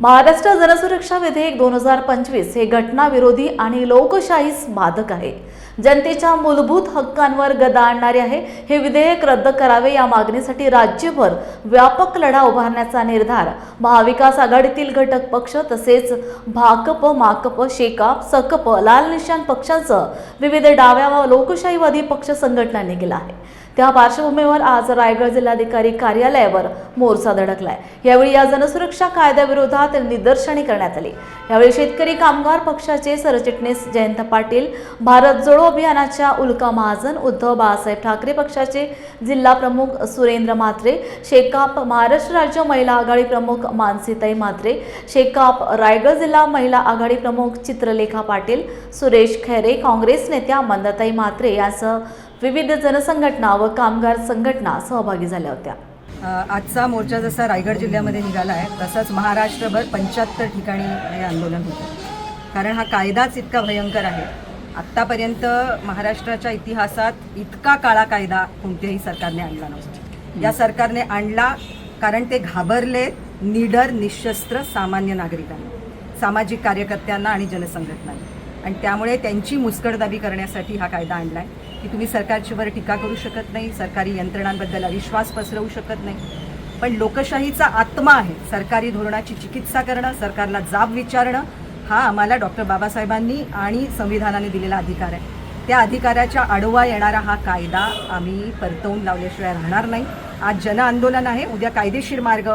महाराष्ट्र जनसुरक्षा विधेयक 2025 हे घटनाविरोधी आणि लोकशाहीस बाधक आहे. जनतेच्या मूलभूत हक्कांवर गदा आणणारे आहे. हे विधेयक रद्द करावे या मागणीसाठी राज्यभर व्यापक लढा उभारण्याचा निर्धार महाविकास आघाडीतील घटक पक्ष तसेच भाकप, माकप, शेकाप, सकप, लाल निशाण पक्षांसह विविध डाव्या व लोकशाहीवादी पक्ष संघटनांनी केला आहे. त्या पार्श्वभूमीवर आज रायगड जिल्हाधिकारी कार्यालयावर मोर्चा धडकलाय. यावेळी या जनसुरक्षा कायद्याविरोधात निदर्शने करण्यात आली. यावेळी शेतकरी कामगार पक्षाचे सरचिटणीस जयंत पाटील, भारत जोडो अभियानाच्या उल्का महाजन, उद्धव बाळासाहेब ठाकरे पक्षाचे जिल्हा प्रमुख सुरेंद्र म्हात्रे, शेकाप महाराष्ट्र राज्य महिला आघाडी प्रमुख मानसीताई म्हात्रे, शेकाप रायगड जिल्हा महिला आघाडी प्रमुख चित्रलेखा पाटील, सुरेश खैरे, काँग्रेस नेत्या मंदाताई म्हात्रे यांसह विविध जनसंघटना व कामगार संघटना सहभागी झाल्या होत्या. आजचा मोर्चा जसा रायगड जिल्ह्यामध्ये निघाला आहे तसंच महाराष्ट्रभर 75 ठिकाणी हे आंदोलन होतं. कारण हा कायदाच इतका भयंकर आहे. आत्तापर्यंत महाराष्ट्राच्या इतिहासात इतका काळा कायदा कोणत्याही सरकारने आणला नव्हता. या सरकारने आणला कारण ते घाबरले निडर निशस्त्र सामान्य नागरिकांना, सामाजिक कार्यकर्त्यांना आणि जनसंघटनांना, आणि त्यामुळे त्यांची मुस्कटदाबी करण्यासाठी हा कायदा आणला आहे की तुम्ही सरकारच्यावर टीका करू शकत नाही, सरकारी यंत्रणांबद्दल अविश्वास पसरवू शकत नाही. पण लोकशाहीचा आत्मा आहे सरकारी धोरणाची चिकित्सा करणं, सरकारला जाब विचारणं. हा आम्हाला डॉक्टर बाबासाहेबांनी आणि संविधानाने दिलेला अधिकार आहे. त्या अधिकाराच्या आडवा येणारा हा कायदा आम्ही परतवून लावल्याशिवाय राहणार नाही. आज जनआंदोलन आहे, उद्या कायदेशीर मार्ग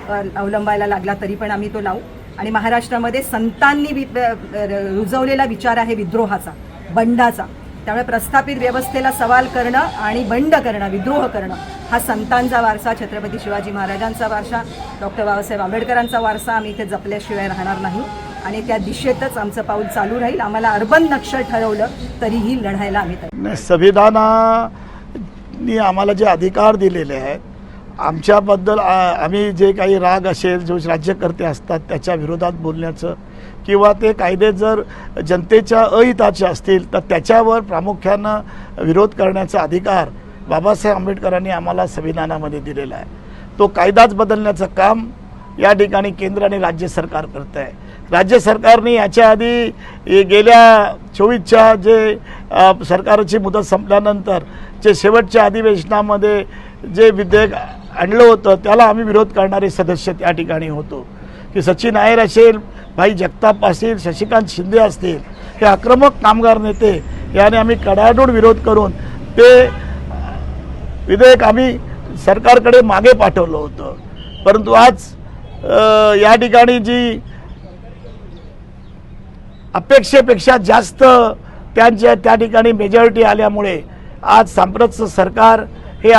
अवलंबायला लागला तरी पण आम्ही तो लावू. आणि महाराष्ट्रामध्ये संतांनी रुजवलेला विचार आहे विद्रोहाचा, बंडाचा. त्यामुळे प्रस्थापित व्यवस्थेला सवाल करणं आणि बंड करणं, विद्रोह करणं हा संतांचा वारसा, छत्रपती शिवाजी महाराजांचा वारसा, डॉक्टर बाबासाहेब आंबेडकरांचा वारसा आम्ही इथे जपल्याशिवाय राहणार नाही. आणि त्या दिशेतच आमचं पाऊल चालू राहील. आम्हाला अर्बन नक्षल ठरवलं तरीही लढायला आम्ही तयार. संविधानाने आम्हाला जे अधिकार दिलेले आहेत, आमच्याबद्दल आम्ही जे काही राग असेल, जो राज्यकर्ते असतात त्याच्या विरोधात बोलण्याचं किंवा ते कायदे जर जनतेच्या अहिताचे असतील तर त्याच्यावर प्रामुख्यानं विरोध करण्याचा अधिकार बाबासाहेब आंबेडकरांनी आम्हाला संविधानामध्ये दिलेला आहे. तो कायदाच बदलण्याचं काम या ठिकाणी केंद्र आणि राज्य सरकार करत आहे. राज्य सरकारने याच्या आधी गेल्या 24च्या जे सरकारची मुदत संपल्यानंतर जे शेवटच्या अधिवेशनामध्ये जे विधेयक आणलं होतं त्याला आम्ही विरोध करणारे सदस्य त्या ठिकाणी होतो. की सचिन नायर असेल, भाई जगताप असतील, शशिकांत शिंदे असतील, हे आक्रमक कामगार नेते याने आम्ही कडाडून विरोध करून ते विधेयक आम्ही सरकारकडे मागे पाठवलं होतं. परंतु आज या ठिकाणी जी अपेक्षेपेक्षा जास्त त्या ठिकाणी मेजॉरिटी आल्यामुळे आज सांप्रतचं सरकार हे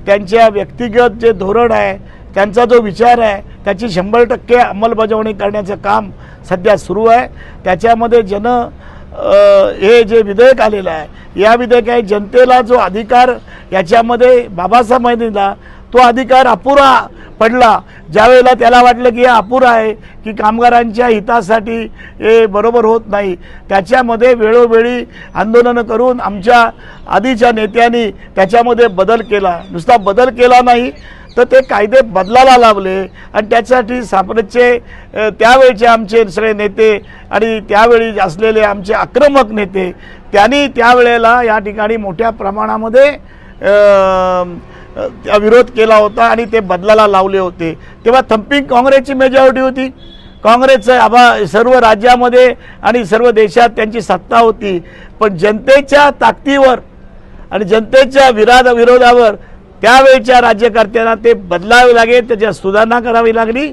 त्यांच्या व्यक्तिगत जे धोरण आहे, त्यांचा जो विचार आहे त्याची 100% अंमलबजावणी करण्याचं काम सध्या सुरू आहे. त्याच्यामध्ये हे जे विधेयक आलेलं आहे, या विधेयकाने जनतेला जो अधिकार याच्यामध्ये बाबासाहेबांनी दिला तो अधिकार अपुरा पडला. ज्यावेळेला त्याला वाटलं की हे अपुरा आहे, की कामगारांच्या हितासाठी हे बरोबर होत नाही, त्याच्यामध्ये वेळोवेळी आंदोलनं करून आमच्या आधीच्या नेत्यांनी त्याच्यामध्ये बदल केला. नुसता बदल केला नाही तर ते कायदे बदलायला लावले. आणि त्यासाठी सांप्रतचे त्यावेळचे आमचे सगळे नेते आणि त्यावेळी असलेले आमचे आक्रमक नेते त्यांनी त्यावेळेला या ठिकाणी मोठ्या प्रमाणामध्ये विरोध केला होता आणि ते बदलायला लावले होते. तेव्हा थम्पिंग काँग्रेसची मेजॉरिटी होती. काँग्रेसचं सर्व राज्यामध्ये आणि सर्व देशात त्यांची सत्ता होती. पण जनतेच्या ताकदीवर आणि जनतेच्या विरोधावर त्यावेळच्या राज्यकर्त्यांना ते बदलावे लागेल, त्याच्या सुधारणा करावी लागली.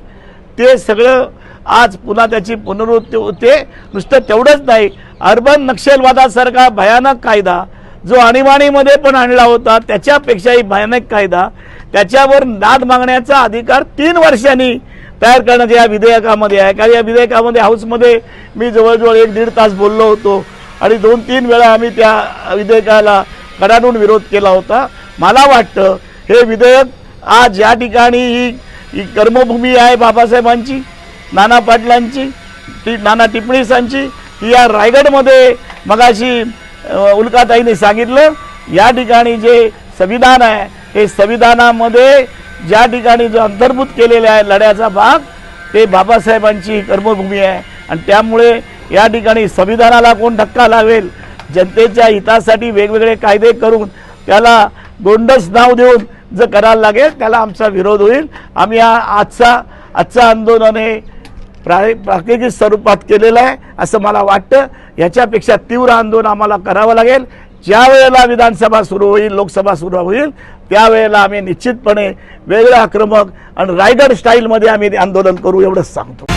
ते सगळं आज पुन्हा त्याची पुनरावृत्ती होते. नुसतं तेवढंच नाही, अर्बन नक्षलवादासारखा भयानक कायदा जो आणीबाणीमध्ये पण आणला होता त्याच्यापेक्षाही भयानक कायदा, त्याच्यावर नाद मागण्याचा अधिकार 3 वर्षांनी तयार करण्यात या विधेयकामध्ये आहे. कारण या विधेयकामध्ये हाऊसमध्ये मी जवळजवळ 1-1.5 तास बोललो होतो आणि 2-3 वेळा आम्ही त्या विधेयकाला कडाडून विरोध केला होता. मला वाटतं हे विधेयक आज या ठिकाणी ही कर्मभूमी आहे बाबासाहेबांची, नाना पाटलांची, नाना टिपणीसांची. या रायगडमध्ये मगाशी उल्काताईने सांगितलं, या ठिकाणी जे संविधान आहे हे संविधानामध्ये ज्या ठिकाणी जो अंतर्भूत केलेला आहे लढ्याचा भाग, ते बाबासाहेबांची कर्मभूमी आहे आणि त्यामुळे या ठिकाणी संविधानाला कोण धक्का लावेल, जनतेच्या हितासाठी वेगवेगळे कायदे करून त्याला गोंडस नाव देऊन जर करायला लागेल त्याला आमचा विरोध होईल. आम्ही आजचा आंदोलन हे प्रात्यक्षिक स्वरूपात केलेलं आहे असं मला वाटतं. याच्यापेक्षा तीव्र आंदोलन आम्हाला करावं लागेल. ज्या वेळेला विधानसभा सुरू होईल, लोकसभा सुरू होईल, त्यावेळेला आम्ही निश्चितपणे वेगळं आक्रमक आणि रायगड स्टाईलमध्ये आम्ही आंदोलन करू एवढंच सांगतो.